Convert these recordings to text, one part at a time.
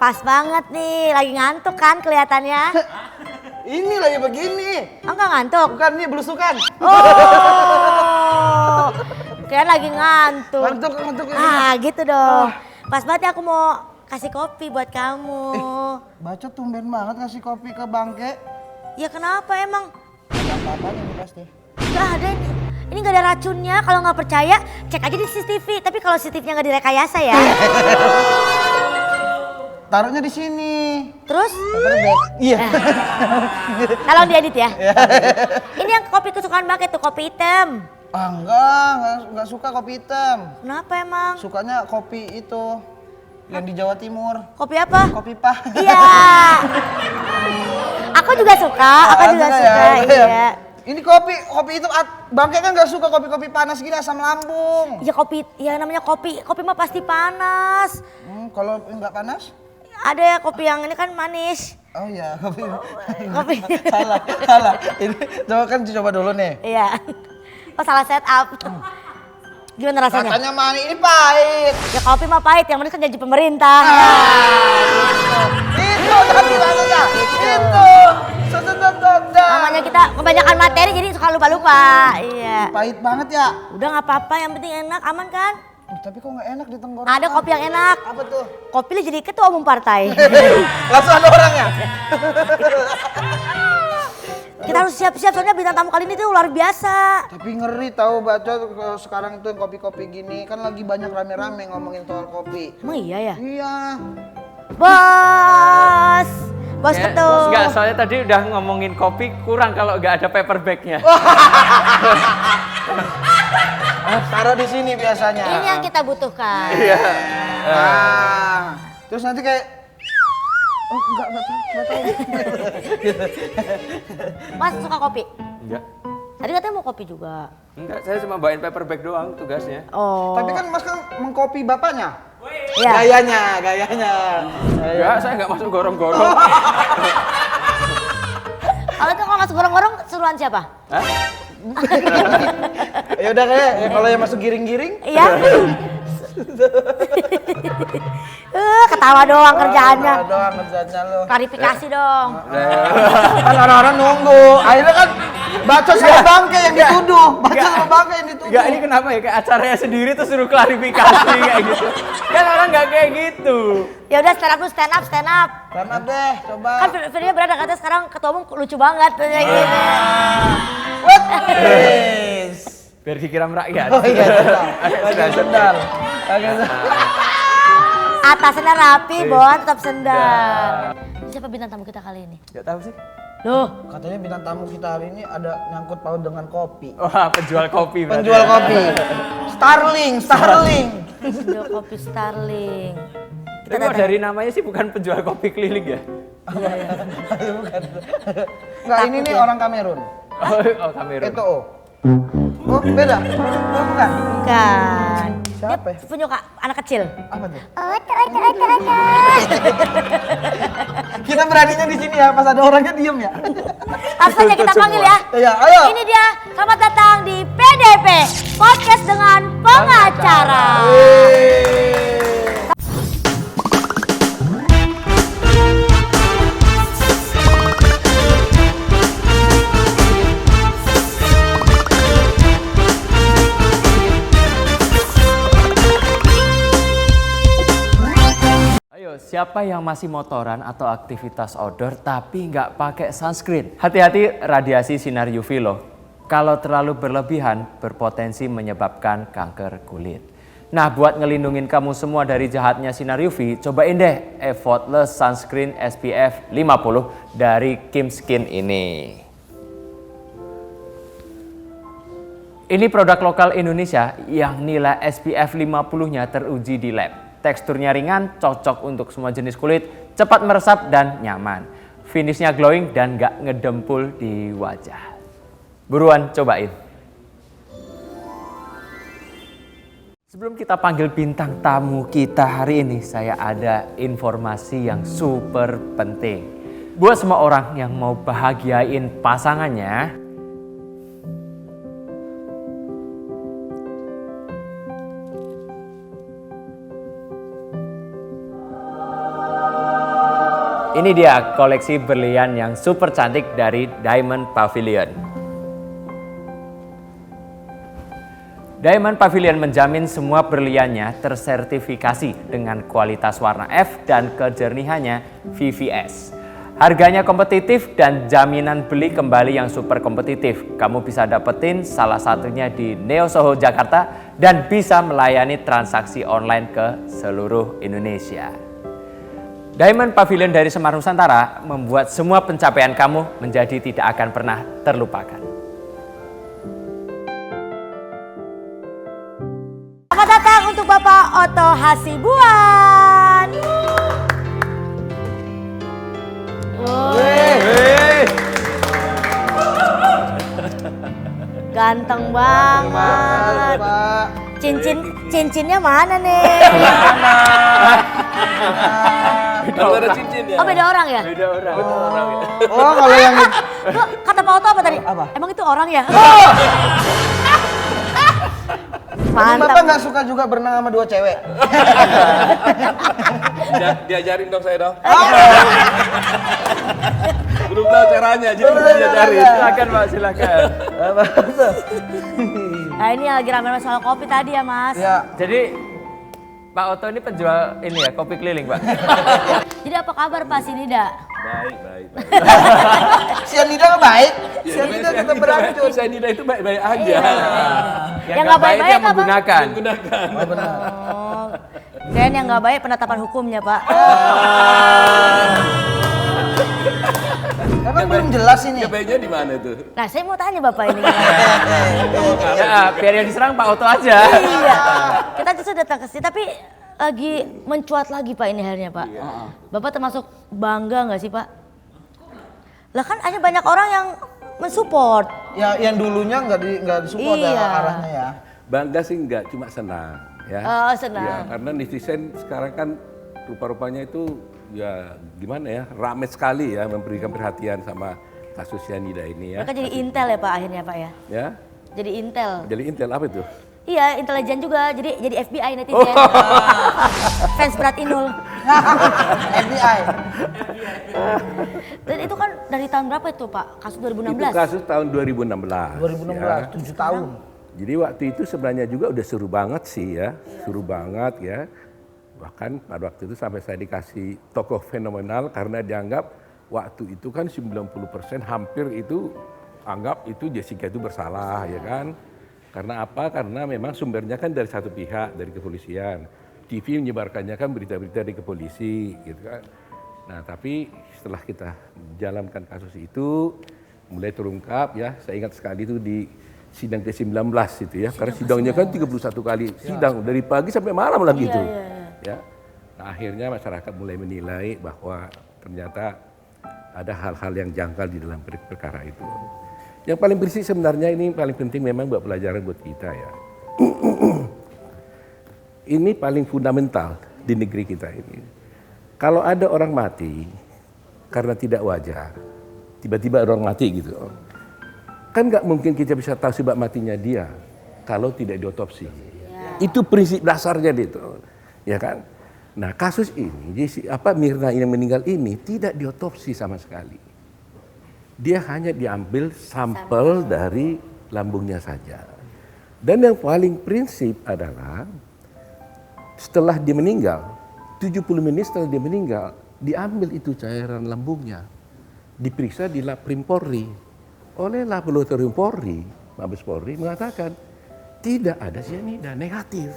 Pas banget nih, lagi ngantuk kan kelihatannya. Ini lagi begini. Enggak ngantuk? Bukan, nih belusukan. Oh, kalian lagi ngantuk. Ngantuk. Gitu dong. Pas banget ya aku mau kasih kopi buat kamu. Bacot tumben banget ngasih kopi ke bangke. Ya kenapa emang? Ada apa-apanya nih pasti. Gak ada ini gak ada racunnya. Kalau nggak percaya cek aja di CCTV. Tapi kalau CCTV-nya nggak direkayasa ya. Taruhnya di sini. Terus? Paperback. Iya. Tolong diedit ya. Ini yang kopi kesukaan banget tuh, kopi hitam. Enggak suka kopi hitam. Kenapa emang? Sukanya kopi itu yang di Jawa Timur. Kopi apa? Kopi pah. Iya. Aku juga suka, iya. Ini kopi itu bangke kan nggak suka kopi panas gini asam lambung. Ya kopi, ya namanya kopi mah pasti panas. Kalau nggak panas? Ada ya kopi yang ini kan manis. Oh iya, kopi. salah. Ini coba dulu nih. Iya. Oh salah setup. Gimana rasanya? Katanya manis, ini pahit. Ya kopi mah pahit, yang manis kan janji pemerintah. Itu tadi rasanya. Itu. Namanya kita kebanyakan materi jadi suka lupa-lupa. Iya. Pahit banget ya. Udah nggak apa-apa, yang penting enak, aman kan? Tapi kok nggak enak di tenggorokan? Ada kopi yang enak. Apa tuh? Kopi lu jadi ketua umum partai. Langsung ada orangnya. Kita harus siap-siap soalnya bintang tamu kali ini tuh luar biasa. Tapi ngeri tahu Bacot kalau sekarang tuh kopi-kopi gini kan lagi banyak rame-rame ngomongin soal kopi. Emang iya ya? Iya. Bos Ya, ketua. enggak, soalnya tadi udah ngomongin kopi kurang kalau nggak ada paperbacknya. Taruh di sini biasanya. Ini yang kita butuhkan. Iya. Terus nanti kayak enggak tahu. Mas suka kopi? Enggak. Tadi katanya mau kopi juga. Enggak, saya cuma bawain paperback doang tugasnya. Oh. Tapi kan Mas kan mengkopi bapaknya. Iya. Gayanya. Enggak, saya nggak masuk gorong-gorong. Kalau itu kalau masuk gorong-gorong seruan siapa? Hah? Ya udah kayak kalau yang masuk giring-giring. Iya. Ketawa doang kerjaannya. Ketawa doang kerjaannya lo. Klarifikasi dong. Kan orang-orang nunggu. Akhirnya kan Bacot sama bangke yang dituduh. Bacot sama bangke yang dituduh. Enggak, ini kenapa ya? Kayak acaranya sendiri tuh suruh klarifikasi kayak gitu. Kan orang nggak kayak gitu. Ya udah stand up dulu, stand up. Stand up deh, coba. Kan videonya berada katanya sekarang ketua umum lucu banget kayak gitu. Yes. Biar dikira merakyat. Oh iya, pakai sendal. Atasnya rapi, bawah tetap sendal. Siapa bintang tamu kita kali ini? Enggak tahu sih. Loh, Katanya bintang tamu kita hari ini ada nyangkut paut dengan kopi. Wah, penjual kopi berarti. Penjual kopi. Starling. penjual kopi Starling. Tapi kok dari namanya sih bukan penjual kopi keliling ya? Enggak, ini nih orang Kamerun. Oh, Kamerun. Itu Oh, beda. Oh, bukan. Bukan. Siapa ya? Dia punya anak kecil. Apa tuh? Kita beraninya di sini ya, pas ada orangnya diem ya. Langsung aja kita panggil ya. Iya, ayo. Ini dia, selamat datang di PDP, Podcast dengan Pengacara. Ayo, siapa yang masih motoran atau aktivitas outdoor tapi nggak pakai sunscreen? Hati-hati radiasi sinar UV loh. Kalau terlalu berlebihan, berpotensi menyebabkan kanker kulit. Nah, buat ngelindungin kamu semua dari jahatnya sinar UV, cobain deh Effortless Sunscreen SPF 50 dari Kim Skin ini. Ini produk lokal Indonesia yang nilai SPF 50-nya teruji di lab. Teksturnya ringan, cocok untuk semua jenis kulit, cepat meresap dan nyaman. Finishnya glowing dan gak ngedempul di wajah. Buruan cobain. Sebelum kita panggil bintang tamu kita hari ini, saya ada informasi yang super penting. Buat semua orang yang mau bahagiain pasangannya, Ini dia koleksi berlian yang super cantik dari Diamond Pavilion. Diamond Pavilion menjamin semua berliannya tersertifikasi dengan kualitas warna F dan kejernihannya VVS. Harganya kompetitif dan jaminan beli kembali yang super kompetitif. Kamu bisa dapetin salah satunya di Neo Soho Jakarta dan bisa melayani transaksi online ke seluruh Indonesia. Diamond Pavilion dari Semar Nusantara membuat semua pencapaian kamu menjadi tidak akan pernah terlupakan. Selamat datang untuk Bapak Otto Hasibuan. Ganteng banget. Pak. Cincinnya mana nih? Ada cincin ya? Oh beda orang ya? Beda orang. Oh, kalau yang Tuh, kata Pak Otto apa tadi? Apa? Emang itu orang ya? Bapak Mantap. nggak suka juga berenang sama 2 cewek? Diajarin dong saya dong. Belum tahu caranya, jadi diajarin. Silakan Pak, silakan. Nah ini lagi rame soal kopi tadi ya Mas. Ya. Jadi Pak Otto ini penjual ini ya, kopi keliling Pak. Jadi apa kabar Pak Sinida? Baik. Sianida nggak baik. Sianida tetap beracun. Sianida itu baik-baik aja. Yang nggak baik-baik yang apa? menggunakan. Oh, kirain yang nggak baik penetapan hukumnya Pak. Emang belum jelas ini. Ya baiknya di mana tuh? Nah saya mau tanya Bapak ini. Ya, biar yang diserang Pak Otto aja. Iya. Kita justru datang ke sini tapi lagi mencuat lagi Pak ini akhirnya Pak. Bapak termasuk bangga nggak sih Pak? Lah kan hanya banyak orang yang mensupport. Ya, yang dulunya nggak disupport Iya. ya arahnya ya. Bangga sih enggak, cuma senang. Ya. Oh, senang. Ya, karena netizen sekarang kan rupa-rupanya itu ya gimana ya, ramai sekali ya memberikan perhatian sama kasus Sianida ini ya. Mereka jadi intel ya Pak akhirnya Pak ya. Ya, Jadi intel. jadi intel apa itu? Iya intelijen juga. Jadi FBI netizen. Fans berat Inul. FBI. Dan itu kan dari tahun berapa itu Pak? Kasus 2016. Itu kasus tahun 2016. 2016, 7 tahun. Jadi waktu itu sebenarnya juga udah seru banget sih ya, seru banget ya. Bahkan pada waktu itu sampai saya dikasih tokoh fenomenal karena dianggap waktu itu kan 90% hampir itu anggap itu Jessica itu bersalah ya kan. Karena apa? Karena memang sumbernya kan dari satu pihak, dari kepolisian. TV menyebarkannya kan berita-berita dari kepolisi gitu kan. Nah tapi setelah kita jalankan kasus itu mulai terungkap ya, saya ingat sekali itu di sidang ke-19 itu ya, karena sidangnya kan 31 kali sidang dari pagi sampai malam lagi itu. Ya. Nah, akhirnya masyarakat mulai menilai bahwa ternyata ada hal-hal yang janggal di dalam perkara itu. Yang paling bersih sebenarnya ini paling penting memang buat pelajaran buat kita ya. Ini paling fundamental di negeri kita ini. Kalau ada orang mati karena tidak wajar, tiba-tiba orang mati gitu. Kan nggak mungkin kita bisa tahu sebab matinya dia kalau tidak diotopsi. Itu prinsip dasarnya itu, ya kan? Nah kasus ini, Mirna yang meninggal ini tidak diotopsi sama sekali. Dia hanya diambil sampel dari lambungnya saja. Dan yang paling prinsip adalah setelah dia meninggal, 70 menit setelah dia meninggal, diambil itu cairan lambungnya, diperiksa di Lab Krim Polri. Oleh Laboratorium Polri, Mabes Polri mengatakan tidak ada sianida, negatif.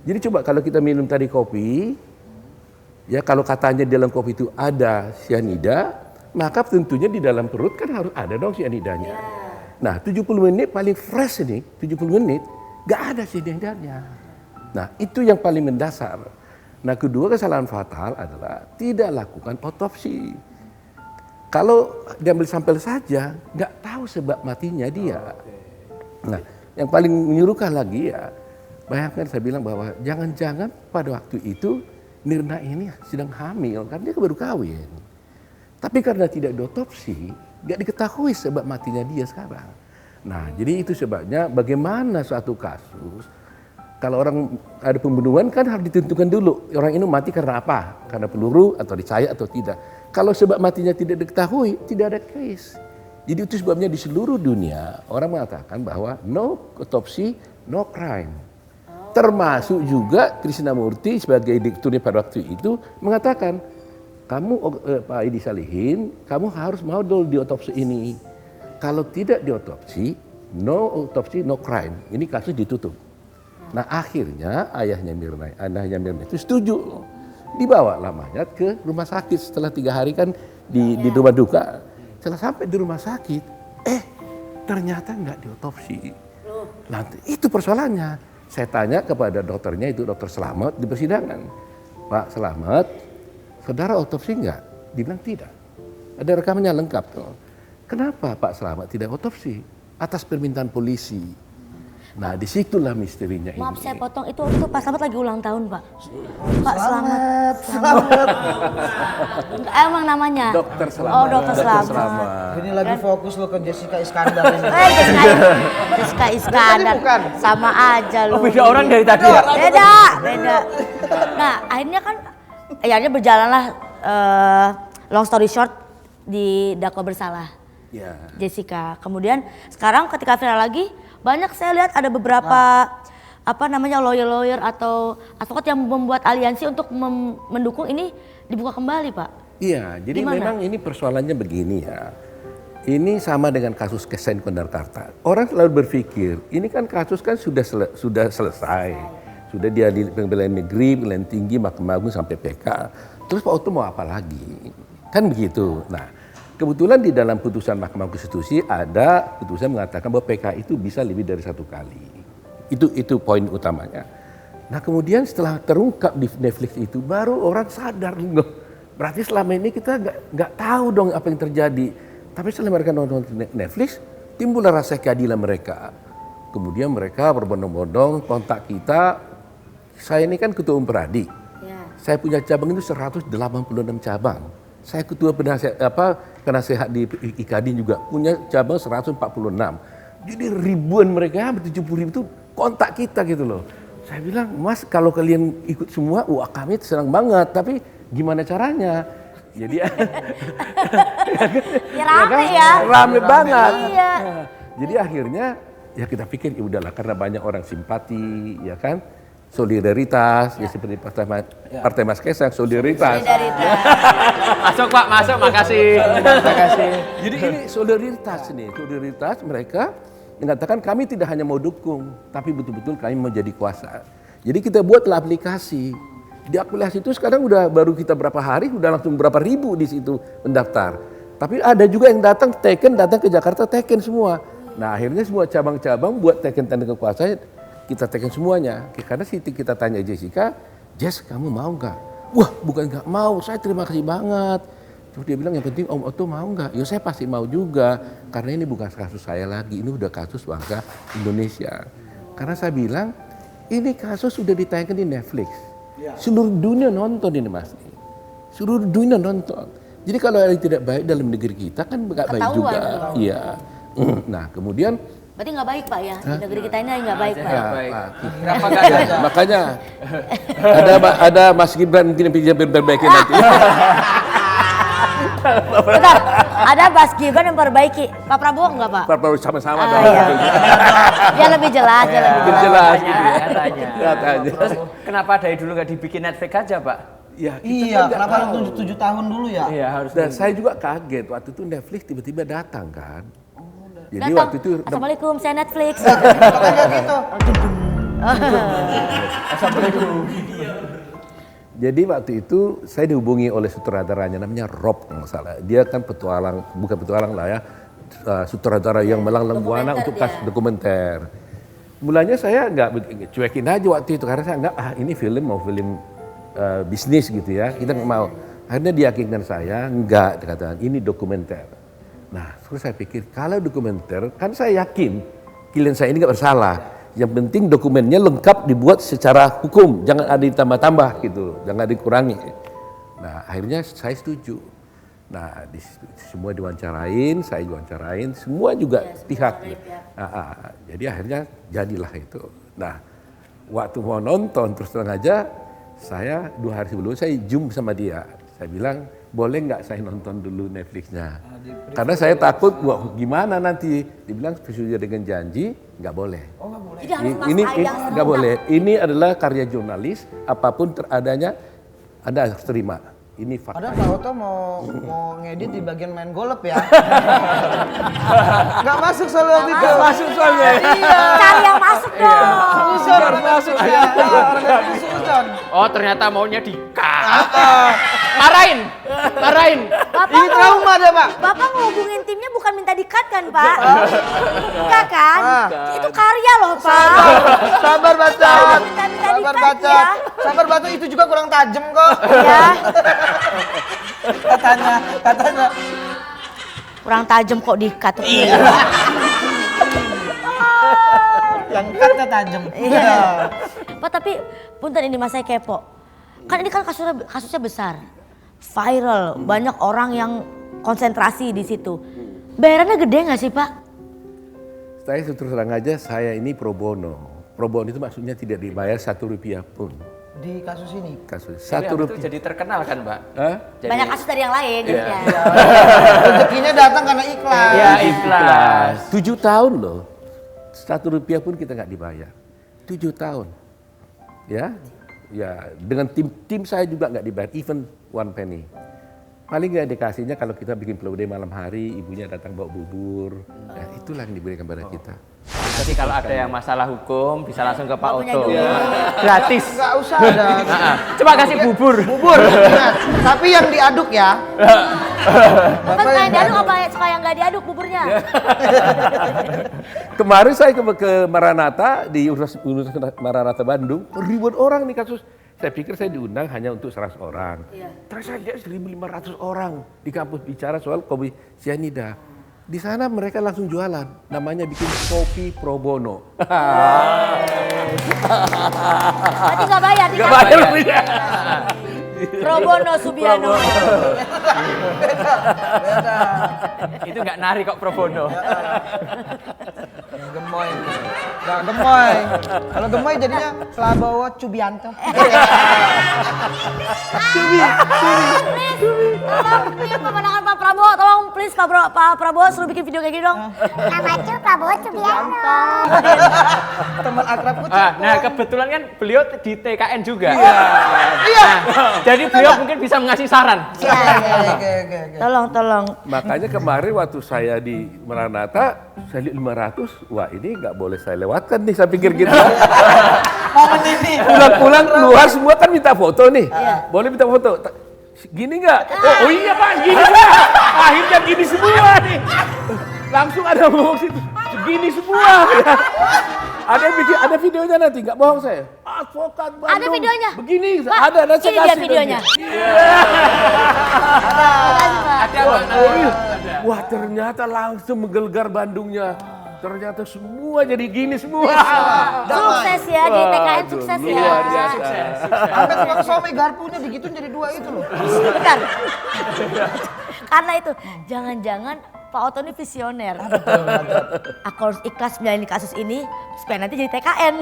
Jadi coba kalau kita minum tadi kopi, ya kalau katanya di dalam kopi itu ada sianida, maka tentunya di dalam perut kan harus ada dong sianidanya. Nah 70 menit paling fresh ini, 70 menit gak ada sianidanya. Nah itu yang paling mendasar. Nah kedua kesalahan fatal adalah tidak lakukan otopsi. Kalau diambil sampel saja, nggak tahu sebab matinya dia. Nah, yang paling menyuruhkan lagi ya, bayangkan saya bilang bahwa jangan-jangan pada waktu itu Mirna ini sedang hamil, kan dia baru kawin. Tapi karena tidak diotopsi, nggak diketahui sebab matinya dia sekarang. Nah, jadi itu sebabnya bagaimana suatu kasus Kalau orang ada pembunuhan kan harus ditentukan dulu orang ini mati karena apa? Karena peluru atau dicayat atau tidak. Kalau sebab matinya tidak diketahui, tidak ada case. Jadi itu sebabnya di seluruh dunia orang mengatakan bahwa no autopsy, no crime. Termasuk juga Krishnamurti sebagai dikturnya pada waktu itu mengatakan, kamu Pak Edi Salihin, kamu harus mau dulu diotopsi ini. Kalau tidak diotopsi, no autopsy, no crime. Ini kasus ditutup. Nah akhirnya ayahnya Mirna, anaknya Mirna itu setuju. Dibawalah mayat ke rumah sakit setelah 3 hari kan di rumah duka. Setelah sampai di rumah sakit, ternyata nggak diotopsi. Nanti itu persoalannya. Saya tanya kepada dokternya itu dokter Slamet di persidangan. Pak Slamet, saudara otopsi nggak? Dibilang tidak. Ada rekamannya lengkap tuh. Kenapa Pak Slamet tidak otopsi? Atas permintaan polisi. Nah disitulah misterinya ini. Maaf saya potong, itu waktu Pak Slamet lagi ulang tahun Pak. Pak Selamat. Emang namanya? Dokter Slamet. Oh Dokter Slamet. Ini lagi fokus lo ke Jessica Iskandar ini. Jessica Iskandar. bukan. Sama aja lu. Oh, beda orang dari tadi ya? Beda. Nah akhirnya kan, akhirnya berjalanlah long story short didakwa bersalah. Ya. Jessica. Kemudian sekarang ketika viral lagi, banyak saya lihat ada beberapa lawyer-lawyer atau advokat yang membuat aliansi untuk mendukung ini dibuka kembali, Pak. Iya, jadi Gimana? memang ini persoalannya begini ya. Ini sama dengan kasus Kesen Kondarkarta. Orang selalu berpikir, ini kan kasus kan sudah selesai. Sudah dia di pengadilan negeri, pengadilan tinggi, Mahkamah Agung sampai PK. Terus Pak Oto mau apa lagi? Kan begitu. Nah, kebetulan di dalam putusan Mahkamah Konstitusi ada putusan mengatakan bahwa PK itu bisa lebih dari 1 kali. Itu poin utamanya. Nah kemudian setelah terungkap di Netflix itu baru orang sadar loh. Berarti selama ini kita nggak tahu dong apa yang terjadi. Tapi setelah mereka nonton Netflix, timbullah rasa keadilan mereka. Kemudian mereka berbondong-bondong kontak kita. Saya ini kan ketua umum Peradi. Ya. Saya punya cabang itu 186 cabang. Saya ketua penasehat di IKADI juga punya cabang 146. Jadi ribuan mereka, 70 ribu itu kontak kita gitu loh. Saya bilang, Mas kalau kalian ikut semua, wah kami senang banget. Tapi gimana caranya? Jadi Ya rame ya. Rame banget. Iya. Jadi akhirnya ya kita pikir ya udahlah karena banyak orang simpati, ya kan? Solidaritas, ya seperti Partai Mas Kaisang, solidaritas. Masuk Pak, masuk, makasih. Jadi ini solidaritas mereka mengatakan kami tidak hanya mau dukung, tapi betul-betul kami mau jadi kuasa. Jadi kita buatlah aplikasi. Di aplikasi itu sekarang baru kita berapa hari, udah langsung berapa ribu di situ mendaftar. Tapi ada juga yang datang ke Jakarta teken semua. Nah akhirnya semua cabang-cabang buat teken tanda kekuasaan, kita teken semuanya. Karena kita tanya Jessica, Jess kamu mau nggak? Wah bukan nggak mau, saya terima kasih banget. Terus dia bilang yang penting Om Oto mau nggak? Ya saya pasti mau juga, karena ini bukan kasus saya lagi, ini udah kasus bangsa Indonesia. Karena saya bilang, ini kasus sudah ditayangkan di Netflix. Seluruh dunia nonton ini Mas. Seluruh dunia nonton. Jadi kalau ada yang tidak baik dalam negeri kita kan nggak baik juga. Iya. Nah kemudian Berarti nggak baik Pak ya, di negeri kita ini nggak baik Pak. Kenapa nggak ada? makanya ada Mas Gibran mungkin yang perbaiki nanti. Bentar, ada Mas Gibran yang perbaiki. Pak Prabowo nggak Pak? Prabowo sama-sama Ah, dong. iya. Dia lebih jelas, dia lebih Lebih jelas. jelas gitu ya. Katanya. Katanya. Terus kenapa dari dulu nggak dibikin Netflix aja Pak? Ya, kita Iya, kan nggak kenapa tahu. harus 7 tahun dulu ya? Iya harus. Dan saya juga kaget waktu itu Netflix tiba-tiba datang kan. Jadi Datang. waktu itu Assalamualaikum, saya Netflix. jadi waktu itu saya dihubungi oleh sutradaranya namanya Rob kalau nggak salah. Dia kan bukan petualang lah ya, sutradara yang melanglang buana untuk kasus dokumenter. Mulanya saya nggak cuekin aja waktu itu karena saya ini film bisnis gitu ya, kita nggak mau. Akhirnya diyakinkan saya enggak, dikatakan ini dokumenter. Nah terus saya pikir kalau dokumenter kan saya yakin klien saya ini nggak bersalah. Yang penting dokumennya lengkap dibuat secara hukum, jangan ada ditambah-tambah gitu, jangan dikurangi. Nah akhirnya saya setuju. Nah semua diwawancarain, saya diwawancarain, semua juga pihak. Jadi akhirnya jadilah itu. Nah waktu mau nonton terus terang aja, saya 2 hari sebelum saya zoom sama dia. Saya bilang, boleh nggak saya nonton dulu Netflixnya? Karena saya takut, wah gimana nanti? Dibilang sesuai dengan janji, nggak boleh. Oh nggak boleh. Jadi harus Mas Ini Ayah nggak serentak. boleh. Ini adalah karya jurnalis, apapun teradanya, Anda harus terima. Ini fakta. Padahal Pak Oto mau ngedit di bagian main golep ya. Nggak masuk soal waktu itu. Masuk soalnya. Iya. Cari yang masuk dong. Susun orang masuk ya. Orang susun. Oh ternyata maunya di-cut. Marahin. Ini trauma deh Pak. Bapak ngehubungin timnya bukan minta di-cut kan, Pak? Enggak kan? Itu karya loh, Pak. Sabar Bacot. Minta Sabar di-cut Bacot. ya. Sabar Bacot, itu juga kurang tajam kok. Ya, Katanya. kurang tajam kok di-cut. Yang katanya tajam. Iya. Pak, tapi punten ini Mas, saya kepo. Kan ini kan kasusnya besar. Viral, banyak orang yang konsentrasi di situ. Bayarannya gede nggak sih, Pak? Saya terus terang aja, saya ini pro bono. Pro bono itu maksudnya tidak dibayar 1 rupiah pun. Di kasus ini. Kasus Tapi 1 itu rupiah. jadi terkenal kan, Mbak? Hah? Jadi- Banyak kasus dari yang lain jadinya. Rezekinya datang karena iklan. Ya ikhlas. 7 tahun loh. 1 rupiah pun kita nggak dibayar. 7 tahun. Ya, dengan tim saya juga nggak dibayar, even 1 penny. Paling nggak dikasihnya kalau kita bikin Flow Day malam hari, ibunya datang bawa bubur. Ya, itulah yang diberikan pada kita. Jadi kalau ada yang masalah hukum bisa langsung ke Pak Nggak punya Oto. duit. Gratis. Nggak usah ada. Coba kasih bubur. Bubur. Ingat. Tapi yang diaduk ya. Bapak suka yang diaduk apa suka yang nggak diaduk buburnya? Kemarin saya ke Maranatha di Universitas Maranatha Bandung, ribuan orang nih kasus. Saya pikir saya diundang hanya untuk 100 orang. Terus saya lihat 1.500 orang di kampus bicara soal kopi sianida. Di sana mereka langsung jualan, namanya bikin kopi pro bono. Berarti nggak bayar. Gak bayar loh ya. Pro bono Subiano. Itu nggak nari kok pro bono. Gemoy. Nggak gemoy. Kalau gemoy jadinya Prabowo Subianto. Tolong, ini pemenangan Pak Prabowo. Tolong please Pak Prabowo suruh bikin video kayak gini dong. Namanya Prabowo Subianto. Teman akrabku. Nah kebetulan kan beliau di TKN juga. Iya. Jadi beliau mungkin bisa mengasih saran. Oke. Tolong. Makanya kemarin waktu saya di Maranatha, saya lihat 500, wah ini nggak boleh saya lewatkan nih, saya pikir gitu. Momen ini. Pulang-pulang keluar semua kan minta foto nih, boleh minta foto. Gini nggak? Oh iya Pak, gini semua. Akhirnya gini semua nih. Langsung ada ngomong situ, segini semua. Ada yang bikin, ada videonya nanti, nggak bohong saya. Advokat Bandung. Ada videonya? Begini, Pak, ada dan saya ini dia kasih videonya. nanti. Ada Pak. Wah ternyata langsung menggelegar Bandungnya. Ternyata semua jadi gini semua. Sukses ya di TKN, sukses ya. Luar biasa. Sampai tukang somai garpunya digituin jadi 2 itu loh. Bentar. Karena itu, jangan-jangan Pak Oto ini visioner. Aku harus ikhlas menjalani kasus ini supaya nanti jadi TKN.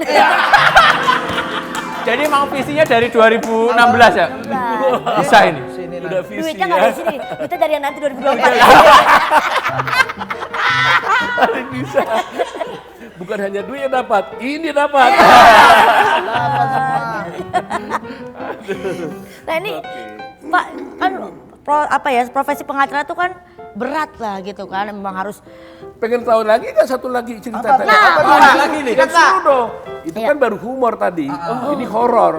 Jadi emang visinya dari 2016 ya? Bisa ini. Udah visi Duitnya ya. nggak dari sini, duitnya dari yang nanti 2024. Bisa. Bukan hanya duit yang dapat, ini dapat. Nah ini Pak kan profesi pengacara itu kan berat lah gitu kan, memang harus. Pengen tahu lagi nggak satu lagi cerita Apa? tadi? Nah, Apa apa? lagi nih? Cerita. Seru dong. Itu Iya. kan baru humor tadi. Ini horor.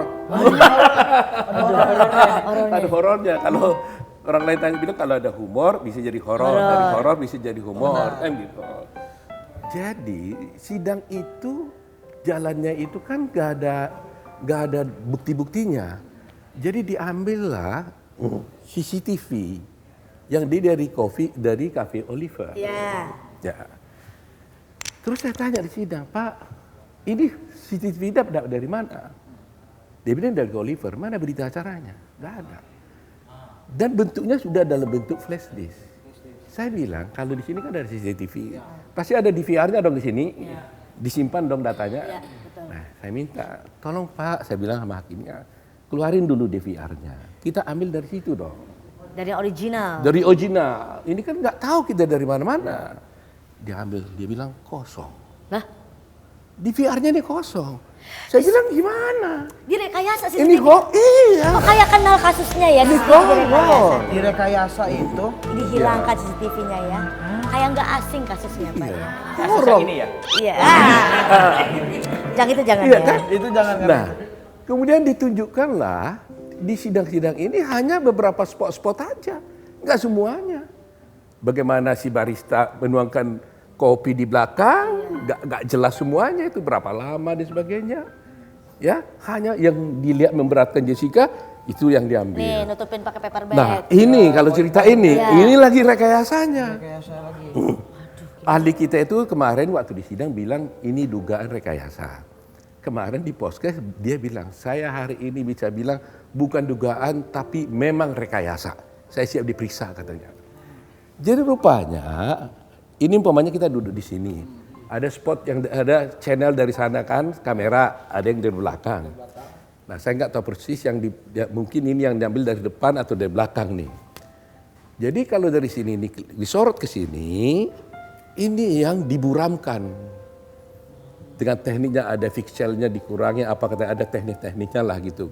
Ada horornya. Kalau orang lain tanya bilang kalau ada humor bisa jadi horor, dari horor bisa jadi humor, kan gitu. Jadi sidang itu jalannya itu kan nggak ada bukti-buktinya. Jadi diambillah CCTV yang dari Cafe Oliver. Ya. Ya. Terus saya tanya di sidang, Pak, ini CCTV dapat dari mana? Dia bilang dari Oliver, mana berita acaranya? Nggak ada. Dan bentuknya sudah dalam bentuk flash disk. Saya bilang, kalau di sini kan ada CCTV, pasti ada DVR-nya dong di sini, disimpan dong datanya. Nah saya minta, tolong Pak, saya bilang sama hakimnya, keluarin dulu DVR-nya. Kita ambil dari situ dong. Dari original. Dari original. Ini kan nggak tahu kita dari mana-mana. Dia ambil, dia bilang kosong. Lah, DVR-nya ini kosong. Saya bilang gimana? direkayasa sih. Ini kok iya. Oh, kayak kenal kasusnya ya. Ini CCTV direkayasa. kosong. Direkayasa itu Dihilangkan CCTV-nya ya. Kayak nggak asing kasusnya Pak ya. Korong. Ini ya. Iya. Jangan itu jangan Iya ya. kan? itu jangan Nah, kemudian ditunjukkanlah di sidang-sidang ini hanya beberapa spot-spot aja, nggak semuanya. Bagaimana si barista menuangkan kopi di belakang, nggak jelas semuanya itu berapa lama dan sebagainya. Ya, hanya yang dilihat memberatkan Jessica itu yang diambil. Nih, nutupin pakai paper bag. Nah, ini kalau cerita ini, Iya. ini lagi rekayasanya. rekayasa lagi. Ahli kita itu kemarin waktu di sidang bilang ini dugaan rekayasa. Kemarin di podcast dia bilang, saya hari ini bisa bilang bukan dugaan tapi memang rekayasa. Saya siap diperiksa katanya. Jadi rupanya ini umpamanya kita duduk di sini. Ada spot yang ada channel dari sana kan, kamera, ada yang dari belakang. Nah saya nggak tahu persis yang mungkin ini yang diambil dari depan atau dari belakang nih. Jadi kalau dari sini disorot ke sini, ini yang diburamkan. Dengan tekniknya ada pixelnya dikurangi, apa kata ada teknik-tekniknya lah gitu.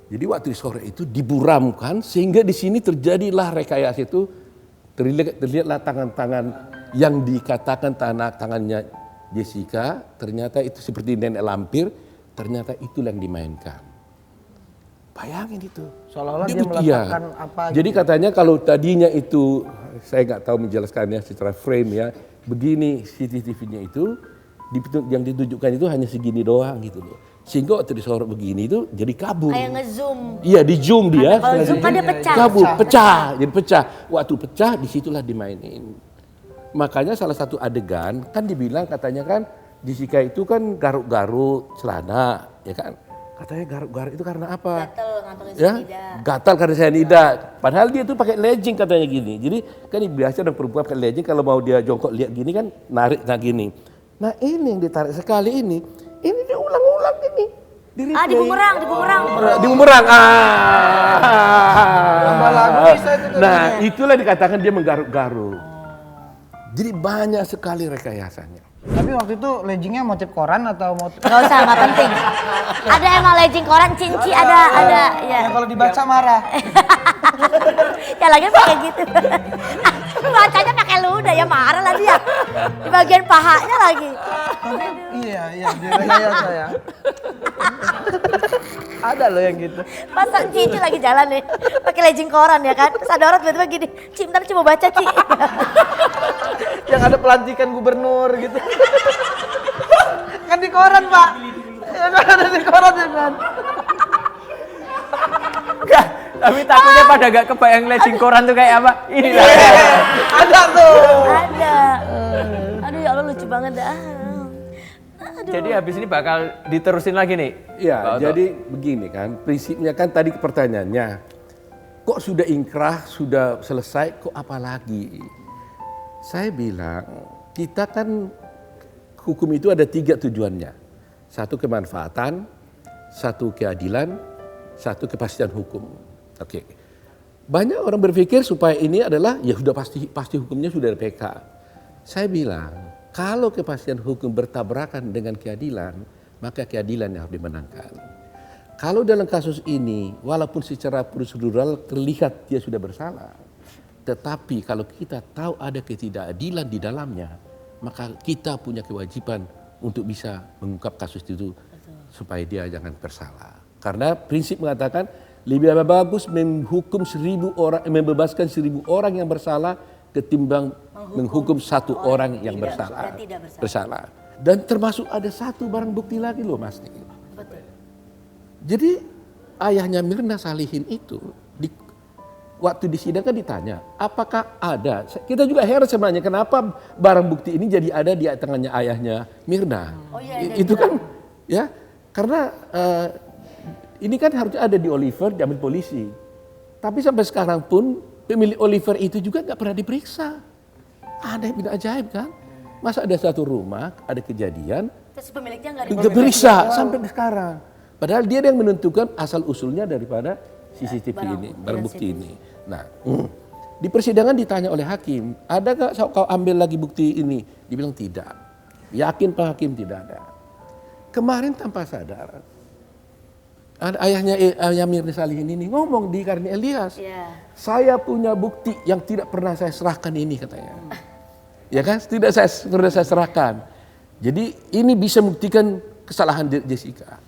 Jadi waktu sore itu diburamkan sehingga di sini terjadilah rekayasa itu, terlihatlah tangan-tangan yang dikatakan tangannya Jessica, ternyata itu seperti nenek lampir, ternyata itulah yang dimainkan. Bayangin itu. Seolah-olah dia Iya. meletakkan apa Jadi gitu. katanya kalau tadinya itu, saya nggak tahu menjelaskannya secara frame ya, begini CCTV-nya itu, yang ditunjukkan itu hanya segini doang gitu loh. Sehingga waktu disorot begini itu jadi kabur. Kayak ngezoom. Iya di zoom dia. Kalau zoom kan dia Iya, pecah. Kabur, pecah, jadi pecah. Waktu pecah disitulah dimainin. Makanya salah satu adegan kan dibilang katanya kan Jessica itu kan garuk-garuk celana, ya kan? Katanya garuk-garuk itu karena apa? Gatel ngantongin Ya, cyanida. gatal karena cyanida. Padahal dia tuh pakai legging katanya gini. Jadi kan biasa orang perempuan pakai legging kalau mau dia jongkok lihat gini kan narik gini. Nah ini yang ditarik sekali ini dia ulang-ulang ini. Ah, di bumerang, di bumerang. Di bumerang. Tambah lagu bisa itu tuh. Nah itulah dikatakan dia menggaruk-garuk. Jadi banyak sekali rekayasanya. Tapi waktu itu leggingnya motif koran atau motif Gak usah, gak penting. Ada emang legging koran, cinci ada ya. yang kalau dibaca marah. Ya lagi pakai gitu. Bacanya pakai ludah ya marah lah dia. Di bagian pahanya lagi. Tapi iya di rekayasa ya. Ada loh yang gitu. Pasang cici lagi jalan nih, pakai legging koran ya kan. Terus ada orang tiba-tiba gini, Ci bentar coba baca Ci. Yang ada pelantikan gubernur gitu. Kan di koran Pak. Ya kan ada di koran ya kan. Enggak, tapi takutnya pada gak kebayang legging koran tuh kayak apa. Inilah. Ada tuh. Ada. Aduh ya Allah lucu banget dah. Aduh. Jadi habis ini bakal diterusin lagi nih. Iya, Pak Oto. jadi begini kan, prinsipnya kan tadi pertanyaannya, kok sudah ingkrah, sudah selesai, kok apa lagi? Saya bilang, kita kan hukum itu ada 3 tujuannya. 1 kemanfaatan, 1 keadilan, 1 kepastian hukum. Oke. Banyak orang berpikir supaya ini adalah ya sudah pasti hukumnya sudah ada PK. Saya bilang, kalau kepastian hukum bertabrakan dengan keadilan, maka keadilan yang harus dimenangkan. Kalau dalam kasus ini, walaupun secara prosedural terlihat dia sudah bersalah, tetapi kalau kita tahu ada ketidakadilan di dalamnya, maka kita punya kewajiban untuk bisa mengungkap kasus itu supaya dia jangan bersalah. Karena prinsip mengatakan lebih bagus menghukum 1.000 orang, membebaskan 1.000 orang yang bersalah ketimbang menghukum 1 orang yang bersalah. Bersalah. Dan termasuk ada 1 barang bukti lagi loh Mas. Jadi ayahnya Mirna Salihin itu waktu disidangkan ditanya, apakah ada? Kita juga heran sebenarnya kenapa barang bukti ini jadi ada di tangannya ayahnya Mirna. Oh iya, Itu kan ya karena ini kan harusnya ada di Oliver diambil polisi. Tapi sampai sekarang pun pemilik Oliver itu juga nggak pernah diperiksa. Ada yang ajaib kan? Masa ada satu rumah, ada kejadian, Terus pemiliknya nggak Nggak bisa sampai sekarang. Padahal dia yang menentukan asal usulnya daripada CCTV ini, barang bukti ini. Nah, di persidangan ditanya oleh hakim, ada nggak kau ambil lagi bukti ini? Dibilang tidak. Yakin Pak Hakim tidak ada. Kemarin tanpa sadar, ada ayah Mirna Salihin ini ngomong di Karni Elias, saya punya bukti yang tidak pernah saya serahkan ini katanya. Ya kan, tidak pernah saya serahkan. Jadi ini bisa membuktikan kesalahan Jessica.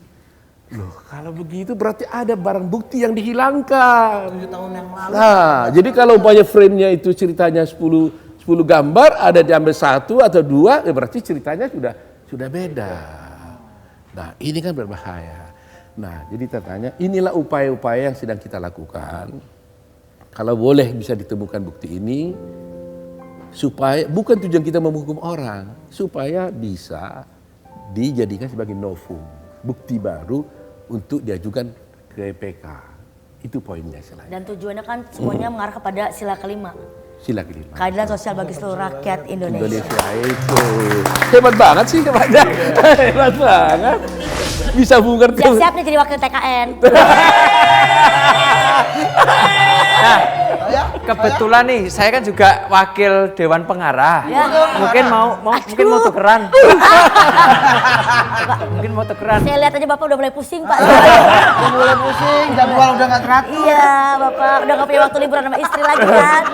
Loh, kalau begitu berarti ada barang bukti yang dihilangkan. 7 tahun yang lalu. Nah, jadi kalau umpamanya frame-nya itu ceritanya 10 gambar, ada diambil 1 atau 2, ya berarti ceritanya sudah beda. Nah, ini kan berbahaya. Nah, jadi tertanya, inilah upaya-upaya yang sedang kita lakukan. Kalau boleh bisa ditemukan bukti ini, supaya bukan tujuan kita menghukum orang, supaya bisa dijadikan sebagai novum, bukti baru untuk diajukan ke PK. Itu poinnya selain. Dan tujuannya kan semuanya mengarah kepada sila kelima. Sila kelima. Keadilan sosial bagi seluruh rakyat Indonesia. Itu. Hebat banget sih hebatnya. Hebat banget. Bisa mengerti. Siap-siap nih jadi wakil TKN. Nah, kebetulan nih, saya kan juga wakil Dewan Pengarah. Ya. Mungkin mungkin mau tukeran. Mungkin mau tukeran. Saya lihat aja Bapak udah mulai pusing, Pak. Udah mulai pusing, jadwal udah nggak teratur. Iya, Bapak udah nggak punya waktu liburan sama istri lagi kan.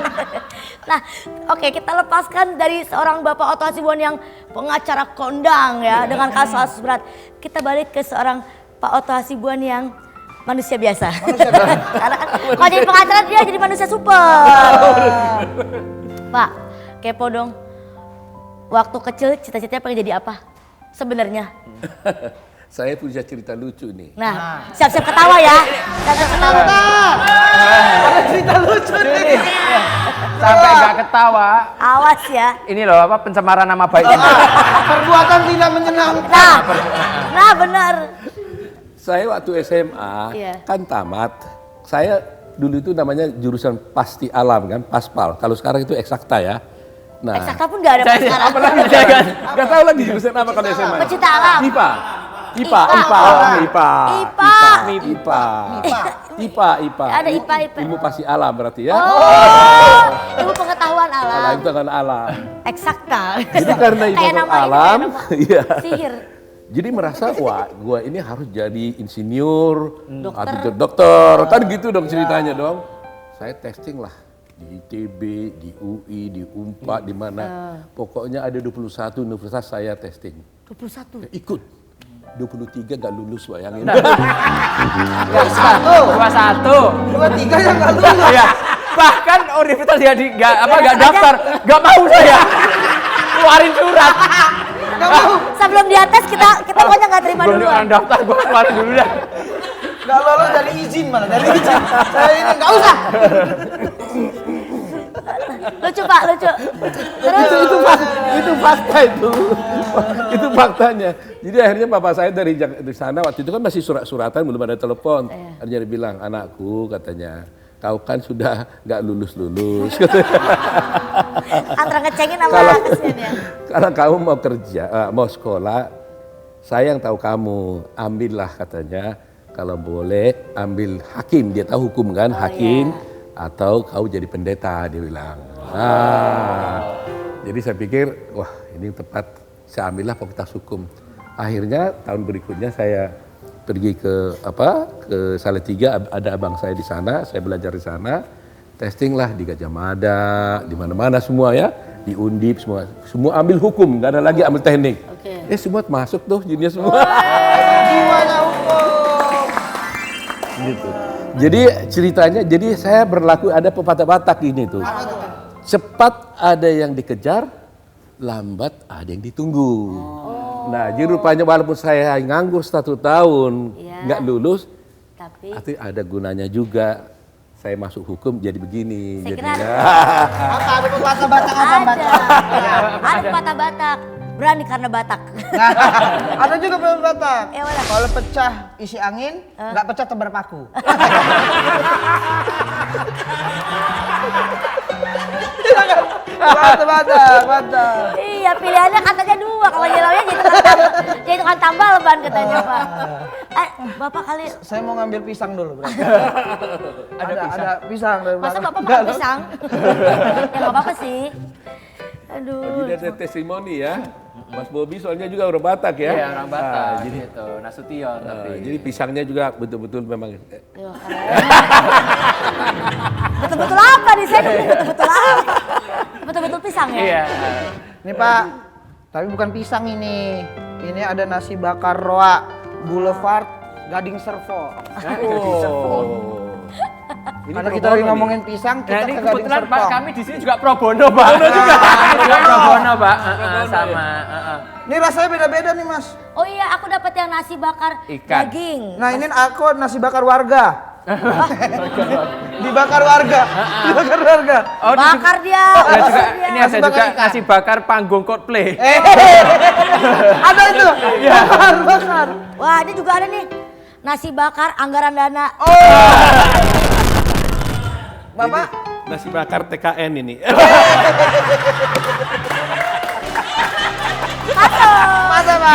Nah, oke, kita lepaskan dari seorang Bapak Otto Hasibuan yang pengacara kondang ya dengan kasus-kasus berat. Kita balik ke seorang Pak Otto Hasibuan yang manusia biasa. Karena kan kalau jadi pengacara dia jadi manusia super. Pak, kepo dong. Waktu kecil cita-citanya pengen jadi apa? Sebenarnya. Saya punya cerita lucu nih. Nah, siap-siap ketawa ya. Siap-siap ketawa. Ada cerita lucu nih. Sampai gak ketawa. Awas ya. Ini loh apa pencemaran nama baik. Perbuatan tidak menyenangkan. Nah benar. Saya waktu SMA Iya. kan tamat. Saya dulu itu namanya jurusan pasti alam kan, paspal. Kalau sekarang itu eksakta ya. Nah, Eksakta pun gak ada Pak sekarang. apa lagi saya kan? Gak tahu lagi jurusan apa kalau SMA. Pecinta alam. IPA. IPA. Ada IPA. Ilmu pasti alam berarti ya. Oh, ilmu pengetahuan alam. Alam itu kan alam. Eksakta. Jadi karena Kayak ilmu nama ini, alam, kayak nama iya. sihir. Jadi merasa wah, gua ini harus jadi insinyur, Dokter. atau dokter, kan gitu dong ceritanya dong. Saya testing lah di ITB, di UI, di Unpad, di mana. Pokoknya ada 21 universitas saya testing. 21. Ikut. 23 gak lulus bayangin. 21. 23 yang nggak lulus. Iya. Bahkan universitas jadi gak daftar, gak mau saya. Keluarin surat. Nggak mau. Sebelum dia tes kita pokoknya nggak terima Belum dulu. orang daftar, gua keluarin dulu dah. Nggak lolos dari izin malah, dari izin. Saya ini nggak usah. Lucu Pak, lucu. Terus itu fakta itu. Itu faktanya. Jadi akhirnya bapak saya dari sana waktu itu kan masih surat-suratan, belum ada telepon. Akhirnya dia bilang, anakku katanya, kau kan sudah nggak lulus-lulus. antara ngecengin sama kesian ya. Kalau kamu mau kerja, mau sekolah, saya yang tahu kamu, ambillah katanya. Kalau boleh ambil hakim, dia tahu hukum kan, hakim. Atau kau jadi pendeta, dia bilang. Nah, jadi saya pikir, wah ini tepat, saya ambillah fakultas hukum. Akhirnya tahun berikutnya saya pergi ke Salatiga, ada abang saya di sana, saya belajar di sana, testing lah di Gajah Mada, di mana-mana semua ya, di Undip semua ambil hukum, nggak ada lagi ambil teknik. Oke. Semua masuk tuh jadinya semua. Jiwanya hukum. Gitu. Jadi ceritanya, jadi saya berlaku ada pepatah Batak ini tuh. Cepat ada yang dikejar, lambat ada yang ditunggu. Nah, jadi rupanya walaupun saya nganggur 1 tahun, nggak lulus, Tapi tapi ada gunanya juga. Saya masuk hukum jadi begini. Saya Jadinya. kira Apa ada pepatah Batak apa ada. Batak? Ada pepatah Batak. Berani karena Batak. Nah, ada juga pepatah Batak. Ya, mana? Kalau pecah isi angin, nggak pecah tebar paku. Mantap. Iya, pilihannya katanya 2. Kalau yellownya jadi tukang tambal ban katanya, Pak. Bapak kali Saya mau ngambil pisang dulu, Bro. Ada Ada pisang dari masa belakang. Bapak makan pisang? Ya nggak apa-apa sih. Aduh. Jadi ada testimoni ya. Mas Bobi soalnya juga orang Batak ya. Iya, orang Batak. Nah, jadi Gitu, Nasution tapi. jadi pisangnya juga betul-betul memang. Yo, keren. Betul-betul apa nih? Saya betul-betul apa? Betul-betul pisang ya? Iya. Nih Pak, tapi bukan pisang ini. Ini ada nasi bakar roa Boulevard Gading Servo. Oh. Karena kita lagi ngomongin pisang, Nah kita ini ke Gading kebetulan Pak Serpong. kami di sini juga pro bono Pak. Juga pro bono Pak. Sama. Ini rasanya beda-beda nih Mas. Oh iya, aku dapat yang nasi bakar Ikan. daging. Nah ini aku nasi bakar warga. Dibakar warga. Dibakar warga. Oh, Bakar dia. Ada juga, bakar dia. ini Nasi ada bakar juga ikan. nasi bakar panggung Coldplay. Ada itu. Bakar, bakar. Wah, ini juga ada nih. Nasi bakar anggaran dana. Bapak, Nasi bakar TKN ini. mantap Pak.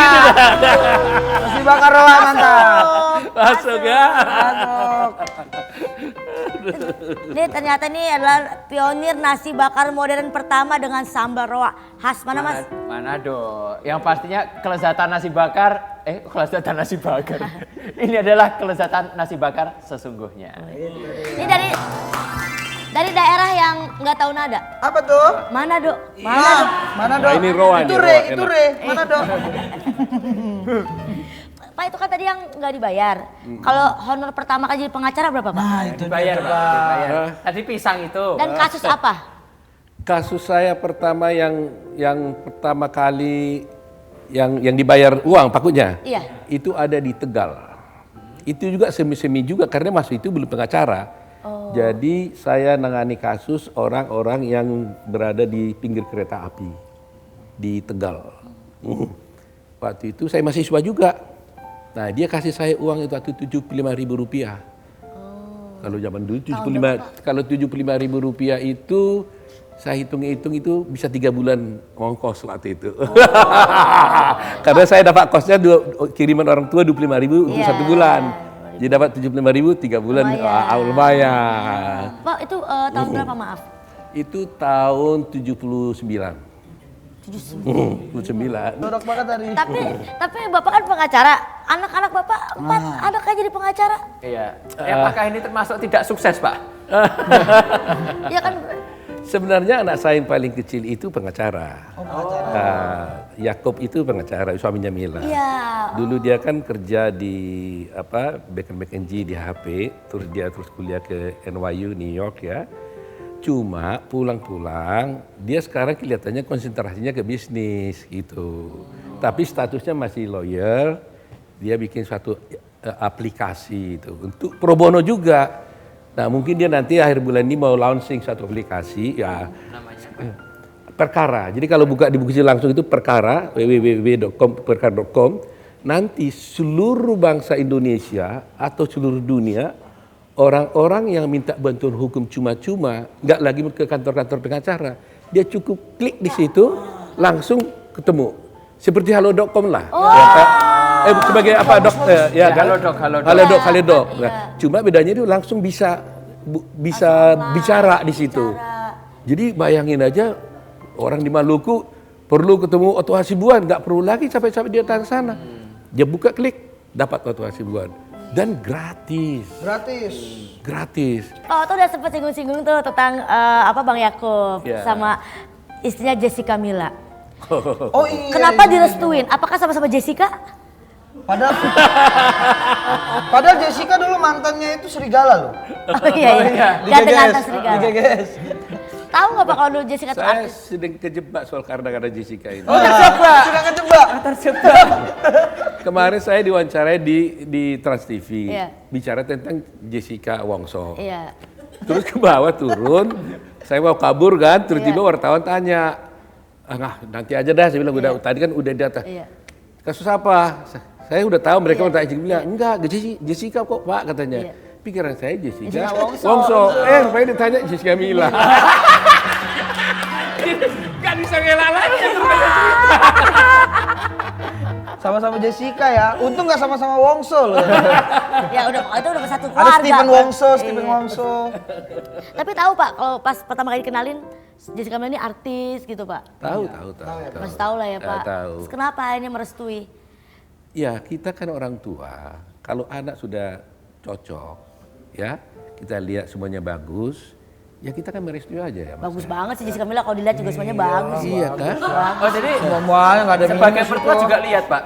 Nasi bakar roa mantap. Masuk ya. Masuk. Ini ternyata ini adalah pionir nasi bakar modern pertama dengan sambal roa. Khas mana Mas? Manado. Yang pastinya kelezatan nasi bakar, kelezatan nasi bakar. Ini adalah kelezatan nasi bakar sesungguhnya. Ini dari daerah yang nggak tahu nada. Apa tuh? Mana Dok? Mana Nah, ini roa Itu nih, re, roa, itu enak. re. Mana dok? Pak itu kan tadi yang nggak dibayar. Kalau honor pertama kali jadi pengacara berapa Pak? Dibayar Pak, dibayar. Tadi pisang itu. Dan kasus apa? Kasus saya pertama yang pertama kali yang dibayar uang pakunya. Iya. Itu ada di Tegal. Itu juga semi-semi juga karena masuk itu belum pengacara. Jadi saya nangani kasus orang-orang yang berada di pinggir kereta api di Tegal. Waktu itu saya mahasiswa juga. Nah dia kasih saya uang itu waktu Rp75.000. Kalau zaman dulu 75, kalau Rp75.000 itu saya hitung-hitung itu bisa 3 bulan ongkos waktu itu. Karena saya dapat kosnya kiriman orang tua 25.000 untuk Iya. 1 bulan. Jadi dapat 75.000 3 bulan. Lumayan. Lumayan. Pak itu tahun berapa maaf? Itu tahun 79. 79. Dodok banget tadi. Tapi Bapak kan pengacara. Anak-anak Bapak 4 anak aja jadi pengacara. Iya. Apakah ini termasuk tidak sukses Pak? Iya kan? Sebenarnya anak saya yang paling kecil itu pengacara. Yakob itu pengacara, suaminya Mila. Iya. Dulu dia kan kerja di Back&G di HP, terus dia kuliah ke NYU New York ya. Cuma pulang-pulang dia sekarang kelihatannya konsentrasinya ke bisnis gitu. Tapi statusnya masih lawyer. Dia bikin suatu aplikasi itu untuk pro bono juga. Nah mungkin dia nanti akhir bulan ini mau launching satu aplikasi ya. Perkara. Jadi kalau buka di buku kecil langsung itu perkara www.perkara.com. Nanti seluruh bangsa Indonesia atau seluruh dunia orang-orang yang minta bantuan hukum cuma-cuma nggak lagi ke kantor-kantor pengacara. Dia cukup klik di situ langsung ketemu. Seperti halodoc.com lah. Sebagai apa dok? Ya, Halodoc. Nah, cuma bedanya itu langsung bisa bicara di situ. Jadi bayangin aja orang di Maluku perlu ketemu Oto Hasibuan, nggak perlu lagi capek-capek dia datang ke sana. Dia buka klik dapat Oto Hasibuan dan gratis. Gratis. Oh, tuh udah sempet singgung-singgung tuh tentang Bang Yakob Iya. sama istrinya Jessica Mila. Oh iya. Kenapa direstuin? Apakah sama-sama Jessica? Padahal Jessica dulu mantannya itu serigala loh. Oh iya. Ganteng-ganteng serigala. Di GGS. Tahu nggak Pak kalau dulu Jessica tuh Saya artis? sedang kejebak soal karena Jessica ini. Sudah kejebak. Kemarin saya diwawancarai di Trans TV, Iya. bicara tentang Jessica Wongso. Iya. Terus ke bawah turun, saya mau kabur kan, tiba-tiba wartawan tanya, nanti aja dah, saya bilang tadi kan udah di atas. Iya. Kasus apa? Saya udah tahu mereka mau tanya, bilang enggak, Jessica kok Pak katanya. Iya. Pikiran saya Jessica Jessica Wongso. Wongso. Rupanya ditanya Jessica Mila. bisa ngelak lagi. Sama-sama Jessica ya. Untung nggak sama-sama Wongso loh. Ya udah itu udah satu Ada keluarga. Stephen Pak. Wongso, Stephen Iya. Wongso. Tapi tahu Pak, kalau pas pertama kali dikenalin Jessica Mila ini artis gitu Pak. Tahu. Masih tahu lah ya Ya, Pak. tahu. Terus kenapa akhirnya merestui? Ya, kita kan orang tua. Kalau anak sudah cocok, ya, kita lihat semuanya bagus, ya kita kan merestui aja ya. Mas. Bagus banget sih Jessica Mila, kalau dilihat juga semuanya bagus. Iya kan? Oh jadi Semuanya nggak ada sebagai minus mertua kok. juga lihat Pak.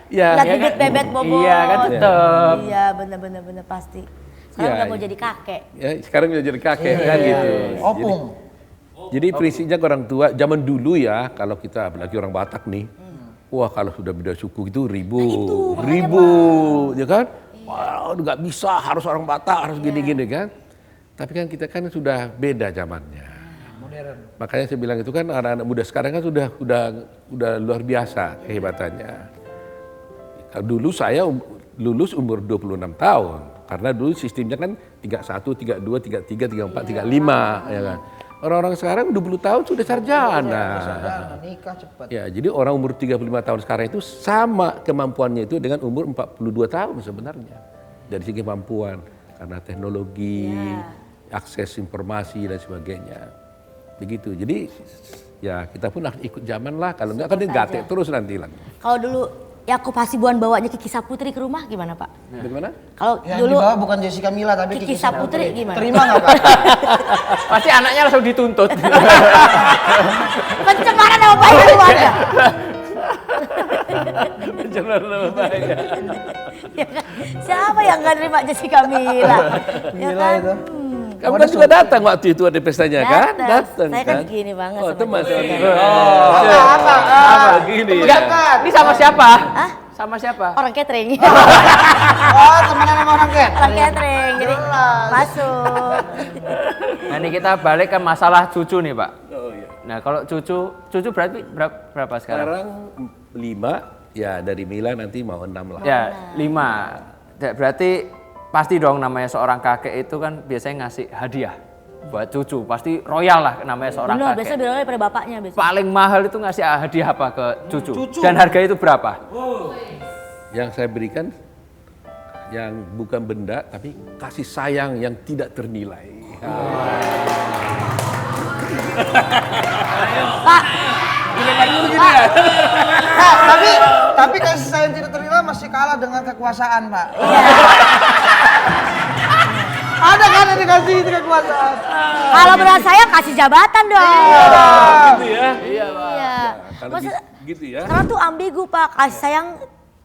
Ya, Lihat Iya bibit kan? bebet bobot. Iya kan tetep. Iya bener pasti. Sekarang Iya, udah mau iya. jadi kakek. ya sekarang udah jadi kakek kan gitu. Opung. Jadi prinsipnya ke orang tua, zaman dulu ya, kalau kita apalagi orang Batak nih, wah kalau sudah beda suku itu ribut, ya kan? Wah nggak bisa, harus orang Batak, harus gini-gini kan? Tapi kan kita kan sudah beda zamannya. Modern. Makanya saya bilang itu kan anak-anak muda sekarang kan sudah luar biasa kehebatannya. Kalau dulu saya lulus umur 26 tahun, karena dulu sistemnya kan 31, 32, 33, 34, 35, ya kan? Orang-orang sekarang 20 tahun sudah sarjana. Sarjana, nikah cepat. Ya, jadi orang umur 35 tahun sekarang itu sama kemampuannya itu dengan umur 42 tahun sebenarnya. Dari segi kemampuan, karena teknologi, akses informasi dan sebagainya. Begitu. Jadi ya kita pun harus ikut zaman lah. Kalau enggak kan dia gatek terus nanti lah. Kalau dulu Yakub Hasibuan bawanya Kiki Saputri ke rumah gimana Pak? Bagaimana? Kalau Yang dulu dibawa bukan Jessica Mila tapi Kiki Saputri gimana? Terima nggak Pak? Pasti anaknya langsung dituntut. Pencemaran nama baik keluarga. Jangan lupa ya. Ya kan? Siapa yang nggak terima Jessica Mila? Ya Mila kan? itu. Kamu kan juga datang waktu itu ada pestanya kan? Datang. Saya kan kan? begini banget Oh, sama teman Jessica. apa gini ya? Ini sama siapa? Hah? Sama siapa? Orang catering. Oh, temenan sama orang Ken. Orang catering. Jadi masuk. Nah ini kita balik ke masalah cucu nih Pak. Oh iya. Nah kalau cucu berarti berapa sekarang? Sekarang 5, ya dari Mila nanti mau 6 lah. Ya 5. Berarti pasti dong namanya seorang kakek itu kan biasanya ngasih hadiah buat cucu. Pasti royal lah namanya seorang Benar, kakek. biasanya bilangnya daripada bapaknya biasanya. Paling mahal itu ngasih hadiah apa ke cucu? Dan harga itu berapa? Yang saya berikan yang bukan benda tapi kasih sayang yang tidak ternilai. Pak, Tapi kasih sayang tidak ternilai masih kalah dengan kekuasaan Pak. Ada kan yang dikasih itu kekuasaan. kalau benar saya kasih jabatan dong. Gitu ya. Iya, Pak. Iya. Kalau Maksud, gitu ya. sekarang tuh ambigu Pak, kasih sayang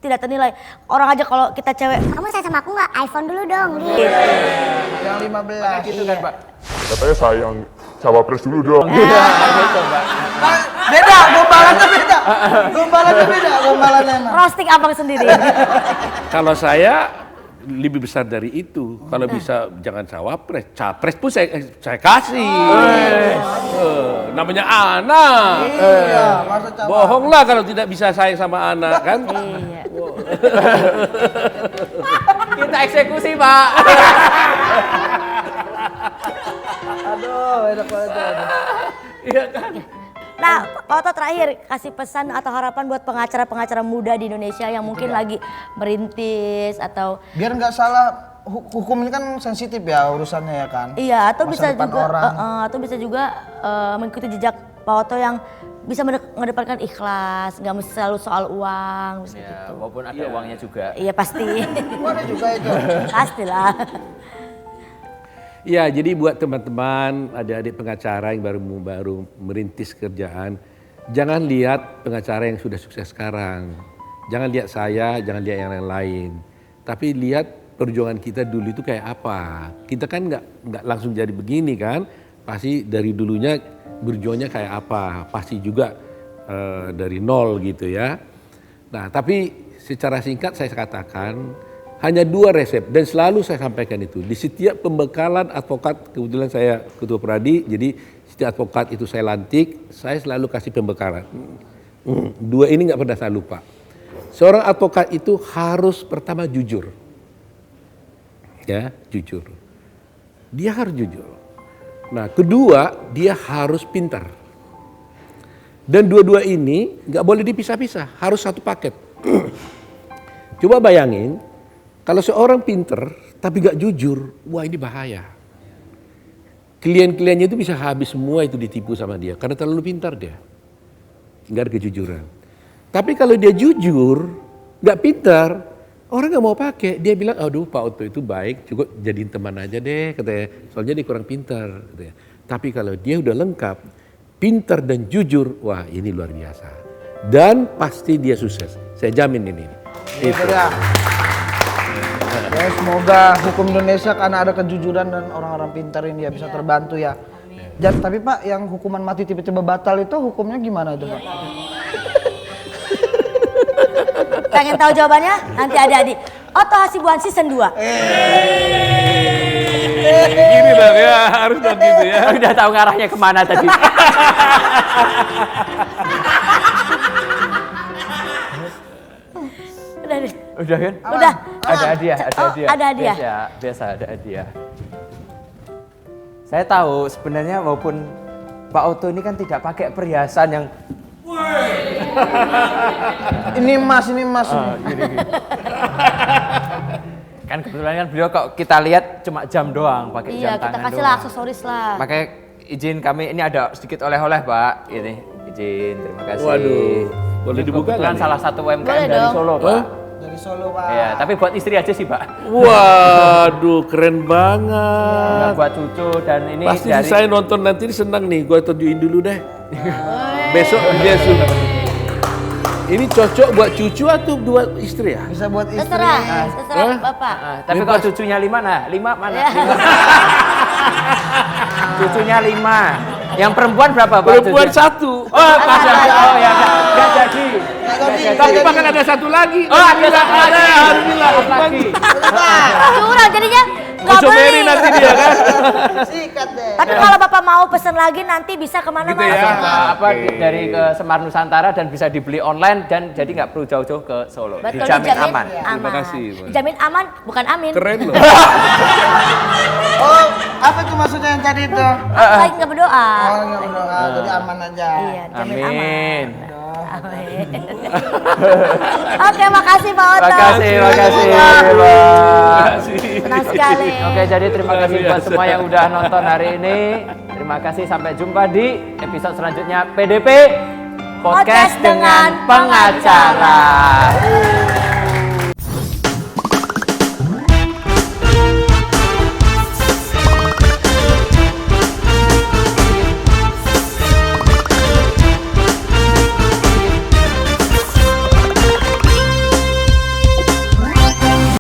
tidak ternilai. Orang aja kalau kita cewek, Kamu sayang sama aku nggak? iPhone dulu dong. Gitu. Yang 15. Gitu kan Pak. Katanya sayang cawapres dulu dong. Nah, beda, gombalannya beda. Gombalannya emang. roasting abang sendiri. Kalau saya lebih besar dari itu. Kalau bisa jangan cawapres, capres pun saya kasih. Namanya anak. Iya, masa cawapres. Bohong lah kalau tidak bisa sayang sama anak kan. Iya. Kita eksekusi Pak. Aduh, enak banget. Iya kan? Nah, Pak Oto terakhir kasih pesan atau harapan buat pengacara-pengacara muda di Indonesia yang mungkin lagi merintis atau Biar nggak salah, hukum ini kan sensitif ya urusannya ya kan. iya atau Masa bisa depan juga orang. atau bisa juga mengikuti jejak Pak Oto yang bisa mengedepankan ikhlas, nggak mesti selalu soal uang, bisa Ya, gitu. walaupun ada uangnya juga. Iya pasti, Ada juga itu. pastilah. Ya, jadi buat teman-teman, adik-adik pengacara yang baru merintis kerjaan, jangan lihat pengacara yang sudah sukses sekarang. Jangan lihat saya, jangan lihat yang lain-lain. Tapi lihat perjuangan kita dulu itu kayak apa. Kita kan nggak langsung jadi begini kan. Pasti dari dulunya berjuangnya kayak apa. Pasti juga dari nol gitu ya. Nah, tapi secara singkat saya katakan, hanya 2 resep dan selalu saya sampaikan itu. Di setiap pembekalan advokat, kebetulan saya ketua pradi, jadi setiap advokat itu saya lantik, saya selalu kasih pembekalan. 2 ini nggak pernah saya lupa. Seorang advokat itu harus pertama jujur. Ya, jujur. Dia harus jujur. Nah, kedua, dia harus pintar. Dan dua-dua ini nggak boleh dipisah-pisah, harus satu paket. Coba bayangin, kalau seorang pinter tapi nggak jujur, wah ini bahaya. Klien-kliennya itu bisa habis semua itu ditipu sama dia, karena terlalu pintar dia. Nggak ada kejujuran. Tapi kalau dia jujur, nggak pintar, orang nggak mau pakai. Dia bilang, aduh Pak Otto itu baik, cukup jadiin teman aja deh, katanya. Soalnya dia kurang pintar, katanya. Tapi kalau dia udah lengkap, pintar dan jujur, wah ini luar biasa. Dan pasti dia sukses. Saya jamin ini. Itu dia. Ya, semoga hukum Indonesia karena ada kejujuran dan orang-orang pintar ini ya bisa terbantu ya. Dan tapi Pak, yang hukuman mati tiba-tiba batal itu hukumnya gimana itu Pak? Pengen tahu jawabannya? Nanti adik-adik. Otto Hasibuan season 2. Gini dong ya, harus nanti itu ya. Udah tahu ngarahnya kemana tadi. Udah deh. Udah kan? Udah. Ada hadiah, ada Oh, hadiah. ada hadiah. Biasa ada hadiah. Saya tahu sebenarnya walaupun Pak Otto ini kan tidak pakai perhiasan yang Ini emas. gini. Kan kebetulan kan beliau kok kita lihat cuma jam doang pakai Iya, jam kita tangan kasih doang. lah aksesoris lah. Makanya izin kami ini ada sedikit oleh-oleh Pak. Ini izin, terima kasih. Waduh, boleh Ini dibuka kebetulan nggak nih? salah satu UMKM Boleh dari dong. Solo Pak. Dari Solo Pak. Iya, tapi buat istri aja sih Pak. Waduh, keren Nggak banget. buat cucu dan ini Pasti dari saya nonton nanti senang nih, gue tunjukin dulu deh. Besok dia sudah. Ini cocok buat cucu atau buat istri ya? Bisa buat istri. Terserah Hah? Bapak. tapi kalau cucunya 5 nah, 5 mana? 5. Cucunya 5. Yang perempuan berapa Pak? Perempuan cucunya? satu. Oh, pas ya. Oh ya, nggak jadi. Tapi bahkan ada satu lagi. Oh, ada Alhamdulillah. lagi. Curang jadinya nggak Ojo Mary beli. nanti dia kan. Sikat deh. Tapi kalau Bapak mau pesen lagi nanti bisa kemana Gitu Mas? ya. Apa dari ke Semar Nusantara dan bisa dibeli online dan jadi nggak perlu jauh-jauh ke Solo. Betul, Dijamin aman. Terima kasih, Mas. Dijamin aman, bukan amin. Keren loh. Oh, apa tuh maksudnya yang tadi itu? Lagi nggak berdoa. Oh, nggak berdoa, jadi aman aja. Iya, dijamin Amin. amin. Amin. Oke, makasih Pak Otto. Makasih, makasih. Pak. Senang sekali. Oke, jadi terima kasih buat semua yang udah nonton hari ini. Terima kasih, sampai jumpa di episode selanjutnya PDP Podcast dengan Pengacara.